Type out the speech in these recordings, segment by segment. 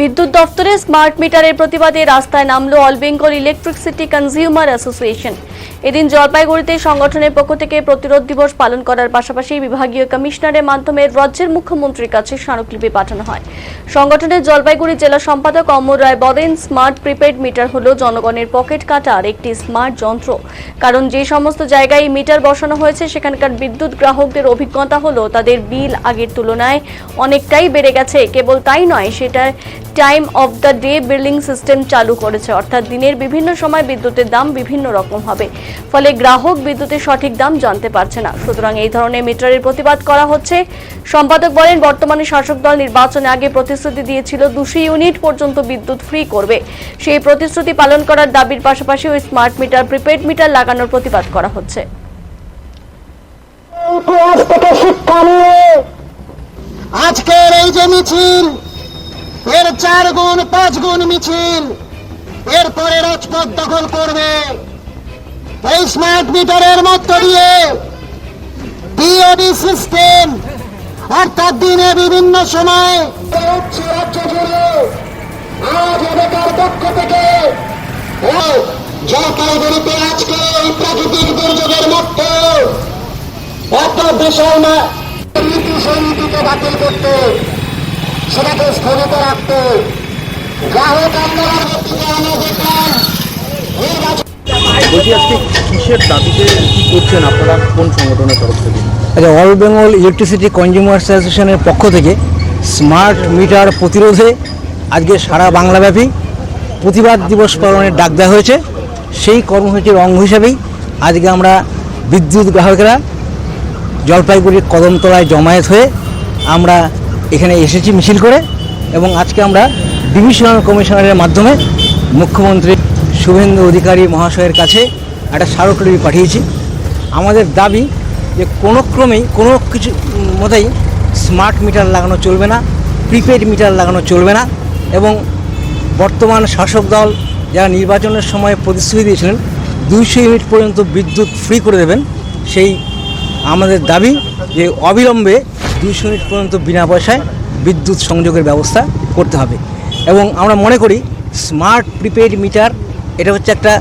বিদ্যুৎ দপ্তরে স্মার্ট মিটারের প্রতিবাদে রাস্তায় নামলো all Bengal electricity consumer association. এদিন জলপাইগুড়িতে সংগঠনের পক্ষ থেকে প্রতিরোধ দিবস পালন করার পাশাপাশি বিভাগীয় কমিশনারের মাধ্যমে রাজ্যের মুখ্যমন্ত্রীর কাছে স্মারকলিপি পাঠানো হয়। সংগঠনের জলপাইগুড়ি জেলা সম্পাদক অমর রায় বলেন, স্মার্ট প্রিপেড মিটার হলো জনগণের পকেট কাটার একটি স্মার্ট যন্ত্র। কারণ যে সমস্ত জায়গায় মিটার বসানো হয়েছে সেখানকার বিদ্যুৎ গ্রাহকদের অভিজ্ঞতা হলো তাদের বিল আগের তুলনায় অনেকটাই বেড়ে গেছে। কেবল তাই নয়, সেটা time of the day billing system চালু করেছে, অর্থাৎ দিনের বিভিন্ন সময় বিদ্যুতের দাম বিভিন্ন রকম হবে, ফলে গ্রাহক বিদ্যুতের সঠিক দাম জানতে পারছে না। সুতরাং এই ধরনের মিটারের প্রতিবাদ করা হচ্ছে। সম্পাদক বলেন, বর্তমানে শাসক দল নির্বাচনে আগে প্রতিশ্রুতি দিয়েছিল 200 ইউনিট পর্যন্ত বিদ্যুৎ ফ্রি করবে। সেই প্রতিশ্রুতি পালন করার দাবির পাশাপাশি ওই স্মার্ট মিটার, প্রিপেড মিটার লাগানোর প্রতিবাদ করা হচ্ছে। আজকের এই যে মিছিল, এর 4 গুণ 5 গুণ মিছিল এরপরে রাজপথ দখল করবে। এই স্মার্ট মিটারের মধ্য দিয়ে টিওডি সিস্টেম, অর্থাৎ দিনে বিভিন্ন সময় রাজ্য জুড়ে আজ এলাকার পক্ষ থেকে জলপাইগুড়িতে আজকে এই প্রাকৃতিক দুর্যোগের মধ্যে এত বিশাল নীতি সমিতিকে বাতিল করতে, সেটাকে স্থগিত রাখতে গ্রাহক আন্দোলন কিসের দাবিতে কি করছেন আপনারা, কোন সংগঠনের তরফ থেকে? আচ্ছা, অল বেঙ্গল ইলেকট্রিসিটি কনজিউমার অ্যাসোসিয়েশনের পক্ষ থেকে স্মার্ট মিটার প্রতিরোধে আজকে সারা বাংলাব্যাপী প্রতিবাদ দিবস পালনের ডাক দেওয়া হয়েছে। সেই কর্মসূচির অঙ্গ হিসেবেই আজকে আমরা বিদ্যুৎ গ্রাহকেরা জলপাইগুড়ির কদমতলায় জমায়েত হয়ে আমরা এখানে এসেছি মিছিল করে, এবং আজকে আমরা ডিভিশনাল কমিশনারের মাধ্যমে মুখ্যমন্ত্রী শুভেন্দু অধিকারী মহাশয়ের কাছে একটা স্মারকলিপি পাঠিয়েছি। আমাদের দাবি যে কোনো ক্রমেই কোনো কিছু মতেই স্মার্ট মিটার লাগানো চলবে না, প্রিপেড মিটার লাগানো চলবে না, এবং বর্তমান শাসক দল যারা নির্বাচনের সময় প্রতিশ্রুতি দিয়েছিলেন 200 ইউনিট পর্যন্ত বিদ্যুৎ ফ্রি করে দেবেন, সেই আমাদের দাবি যে অবিলম্বে 200 ইউনিট পর্যন্ত বিনা পয়সায় বিদ্যুৎ সংযোগের ব্যবস্থা করতে হবে। এবং আমরা মনে করি স্মার্ট প্রিপেড মিটার এটা হচ্ছে একটা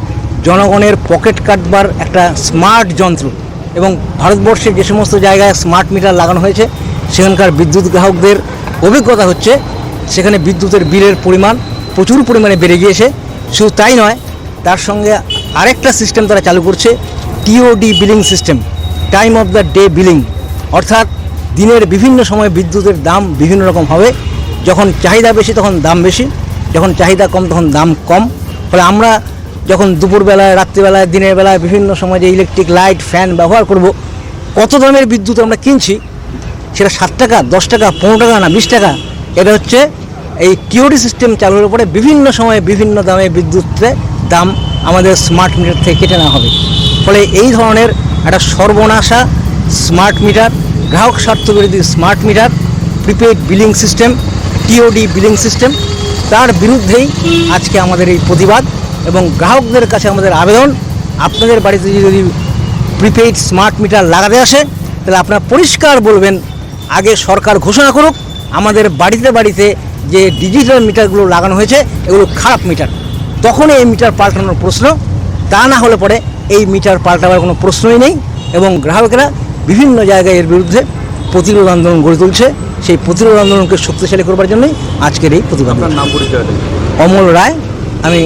জনগণের পকেট কাটবার একটা স্মার্ট যন্ত্র, এবং ভারতবর্ষে যে সমস্ত জায়গায় স্মার্ট মিটার লাগানো হয়েছে সেখানকার বিদ্যুৎ গ্রাহকদের অভিজ্ঞতা হচ্ছে সেখানে বিদ্যুতের বিলের পরিমাণ প্রচুর পরিমাণে বেড়ে গিয়েছে। শুধু তাই নয়, তার সঙ্গে আরেকটা সিস্টেম তারা চালু করছে, TOD billing system, time of the day billing, অর্থাৎ দিনের বিভিন্ন সময় বিদ্যুতের দাম বিভিন্ন রকম হবে। যখন চাহিদা বেশি তখন দাম বেশি, যখন চাহিদা কম তখন দাম কম। ফলে আমরা যখন দুপুরবেলায়, রাত্রিবেলায়, দিনের বেলায় বিভিন্ন সময় যে ইলেকট্রিক লাইট, ফ্যান ব্যবহার করব, কত দামের বিদ্যুৎ আমরা কিনছি, সেটা 7 টাকা, 10 টাকা, 15 টাকা না 20 টাকা। এটা হচ্ছে এই টিওডি সিস্টেম চালুর উপরে বিভিন্ন সময়ে বিভিন্ন দামে বিদ্যুতের দাম আমাদের স্মার্ট মিটার থেকে কেটে নেওয়া হবে। ফলে এই ধরনের একটা সর্বনাশা স্মার্ট মিটার, গ্রাহক স্বার্থ বিরোধী smart meter, prepaid billing system, TOD billing system, তার বিরুদ্ধেই আজকে আমাদের এই প্রতিবাদ। এবং গ্রাহকদের কাছে আমাদের আবেদন, আপনাদের বাড়িতে যদি প্রিপেড স্মার্ট মিটার লাগাতে আসে তাহলে আপনারা পরিষ্কার বলবেন, আগে সরকার ঘোষণা করুক আমাদের বাড়িতে বাড়িতে যে ডিজিটাল মিটারগুলো লাগানো হয়েছে এগুলো খারাপ মিটার, তখন এই মিটার পাল্টানোর প্রশ্ন। তা না হলে পরে এই মিটার পাল্টাবার কোনো প্রশ্নই নেই। এবং গ্রাহকেরা বিভিন্ন জায়গায় এর বিরুদ্ধে প্রতিরোধ আন্দোলন গড়ে তুলছে। সেই প্রতিরোধ আন্দোলনকে শক্তিশালী করবার জন্যই আজকের এই প্রতিবাদ। আপনার নাম পরিচয়? অমল রায়, আমি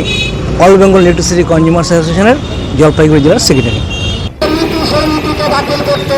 অল বেঙ্গল ইলেকট্রিসিটি কনজিউমার অ্যাসোসিয়েশনের জলপাইগুড়ি জেলার সেক্রেটারি। নীতি সমিতিকে বাতিল করতে